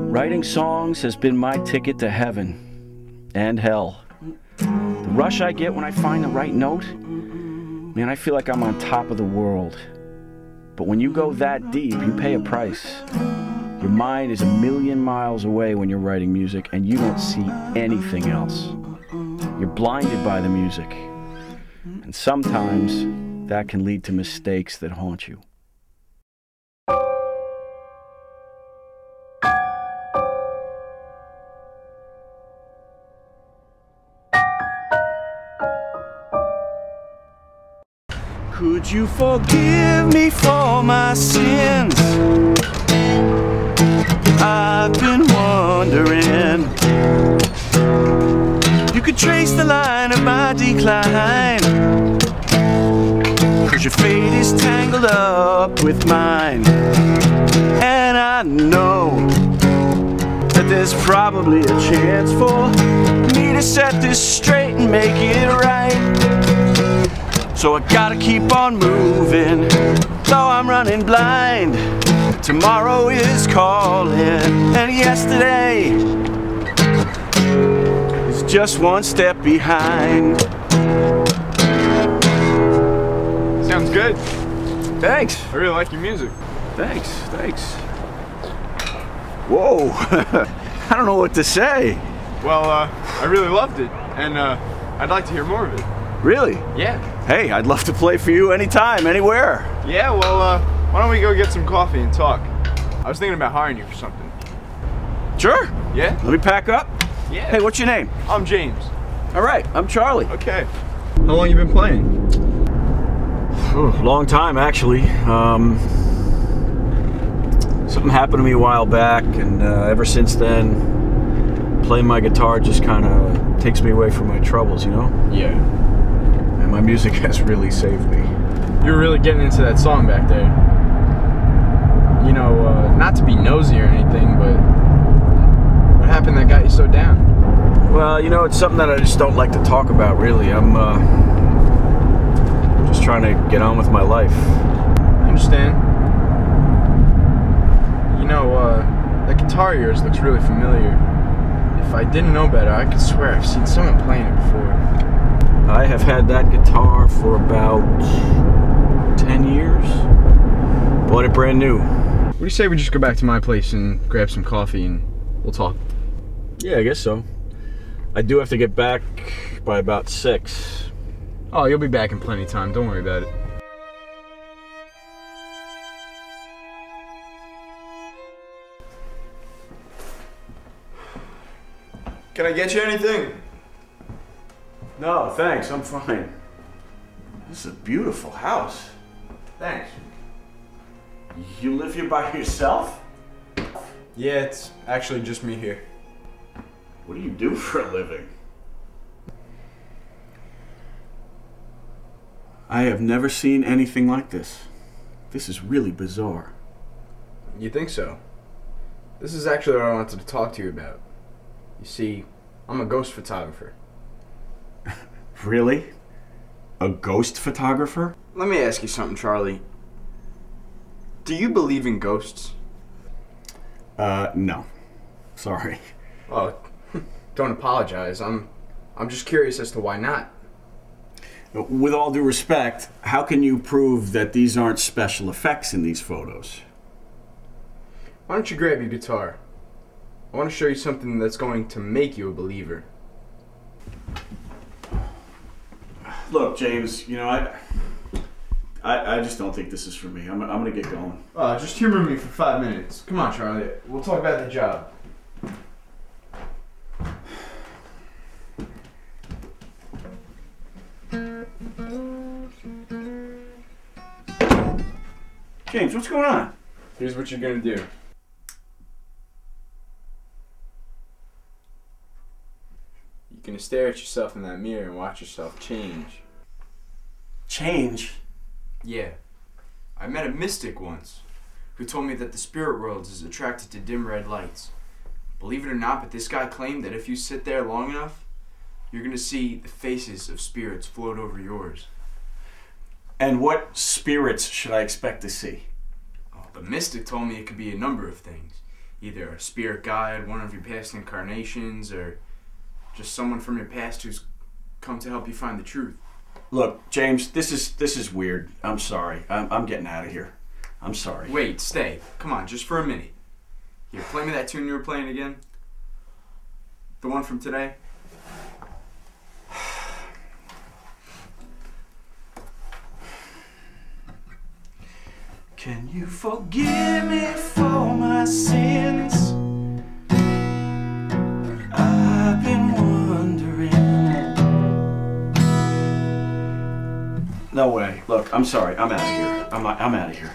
Writing songs has been my ticket to heaven and hell. The rush I get when I find the right note, man, I feel like I'm on top of the world. But when you go that deep, you pay a price. Your mind is a million miles away when you're writing music, and you don't see anything else. You're blinded by the music. And sometimes that can lead to mistakes that haunt you. Could you forgive me for my sins? I've been wondering. You could trace the line of my decline, 'cause your fate is tangled up with mine. And I know that there's probably a chance for me to set this straight and make it right. So I gotta keep on moving, though I'm running blind. Tomorrow is calling, and yesterday is just one step behind. Sounds good. Thanks. I really like your music. Thanks. Whoa, I don't know what to say. Well, I really loved it, and I'd like to hear more of it. Really? Yeah. Hey, I'd love to play for you anytime, anywhere. Yeah, well, why don't we go get some coffee and talk? I was thinking about hiring you for something. Sure. Yeah? Let me pack up. Yeah. Hey, what's your name? I'm James. All right, I'm Charlie. Okay. How long you been playing? Long time, actually. Something happened to me a while back, and ever since then, playing my guitar just kind of takes me away from my troubles, you know? Yeah. And my music has really saved me. You were really getting into that song back there. You know, not to be nosy or anything, but what happened that got you so down? Well, you know, it's something that I just don't like to talk about, really. I'm just trying to get on with my life. I understand. You know, that guitar of yours looks really familiar. If I didn't know better, I could swear I've seen someone playing it before. I have had that guitar for about 10 years. Bought it brand new. What do you say we just go back to my place and grab some coffee and we'll talk? Yeah, I guess so. I do have to get back by about 6. Oh, you'll be back in plenty of time. Don't worry about it. Can I get you anything? No, thanks. I'm fine. This is a beautiful house. Thanks. You live here by yourself? Yeah, it's actually just me here. What do you do for a living? I have never seen anything like this. This is really bizarre. You think so? This is actually what I wanted to talk to you about. You see, I'm a ghost photographer. Really? A ghost photographer? Let me ask you something, Charlie. Do you believe in ghosts? No. Sorry. Oh, don't apologize. I'm just curious as to why not. With all due respect, how can you prove that these aren't special effects in these photos? Why don't you grab your guitar? I want to show you something that's going to make you a believer. Look, James, you know, I just don't think this is for me. I'm gonna get going. Just humor me for 5 minutes. Come on, Charlie. We'll talk about the job. James, what's going on? Here's what you're gonna do. You're gonna stare at yourself in that mirror and watch yourself change. Change? Yeah. I met a mystic once who told me that the spirit world is attracted to dim red lights. Believe it or not, but this guy claimed that if you sit there long enough, you're gonna see the faces of spirits float over yours. And what spirits should I expect to see? Oh, But Mystic told me it could be a number of things. Either a spirit guide, one of your past incarnations, or just someone from your past who's come to help you find the truth. Look, James, this is weird. I'm sorry. I'm getting out of here. I'm sorry. Wait, stay. Come on, just for a minute. Here, play me that tune you were playing again. The one from today. Can you forgive me for my sins? I've been wondering. No way. Look, I'm sorry. I'm out of here. I'm out of here.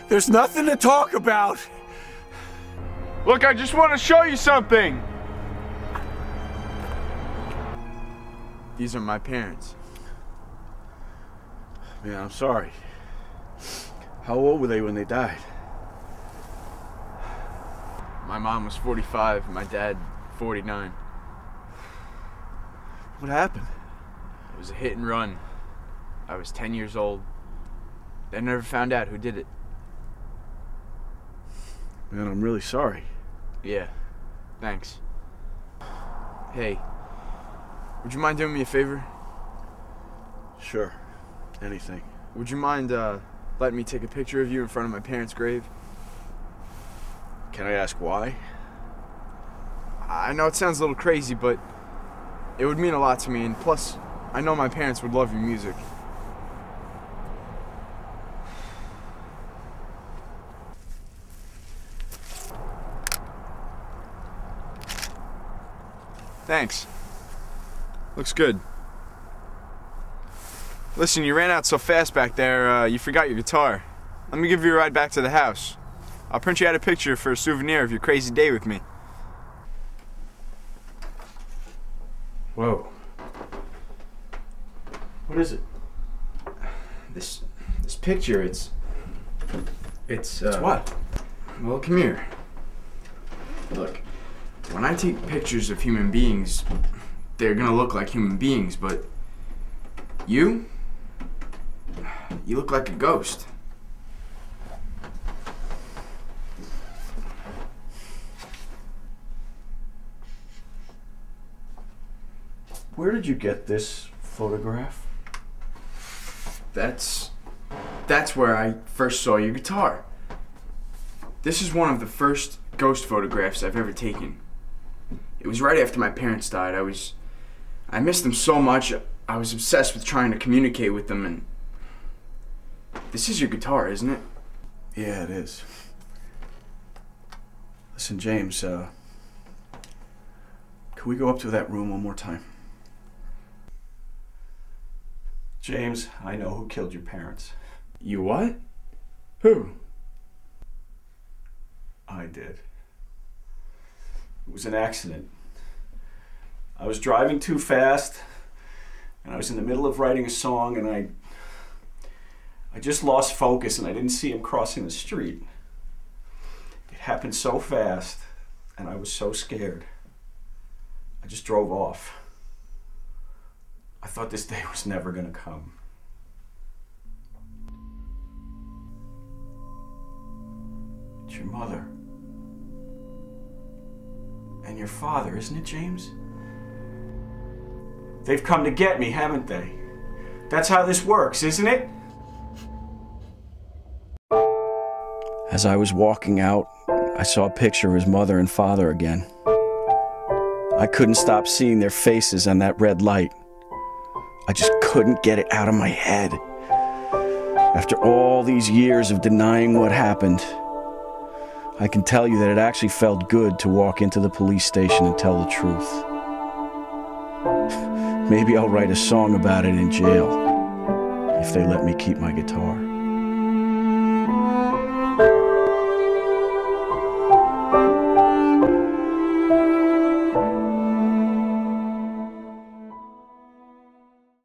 There's nothing to talk about. Look, I just want to show you something. These are my parents. Man, I'm sorry. How old were they when they died? My mom was 45, my dad 49. What happened? It was a hit and run. I was 10 years old. They never found out who did it. Man, I'm really sorry. Yeah, thanks. Hey, would you mind doing me a favor? Sure. Anything. Would you mind letting me take a picture of you in front of my parents' grave? Can I ask why? I know it sounds a little crazy, but it would mean a lot to me, and plus, I know my parents would love your music. Thanks. Looks good. Listen, you ran out so fast back there, you forgot your guitar. Let me give you a ride back to the house. I'll print you out a picture for a souvenir of your crazy day with me. Whoa. What is it? This picture, it's what? Well, come here. Look, when I take pictures of human beings, they're gonna look like human beings, but you look like a ghost. Where did you get this photograph? That's where I first saw your guitar. This is one of the first ghost photographs I've ever taken. It was right after my parents died. I missed them so much. I was obsessed with trying to communicate with them, and this is your guitar, isn't it? Yeah, it is. Listen, James, can we go up to that room one more time? James, I know who killed your parents. You what? Who? I did. It was an accident. I was driving too fast, and I was in the middle of writing a song, and I just lost focus, and I didn't see him crossing the street. It happened so fast, and I was so scared. I just drove off. I thought this day was never gonna come. It's your mother. And your father, isn't it, James? They've come to get me, haven't they? That's how this works, isn't it? As I was walking out, I saw a picture of his mother and father again. I couldn't stop seeing their faces on that red light. I just couldn't get it out of my head. After all these years of denying what happened, I can tell you that it actually felt good to walk into the police station and tell the truth. Maybe I'll write a song about it in jail, if they let me keep my guitar.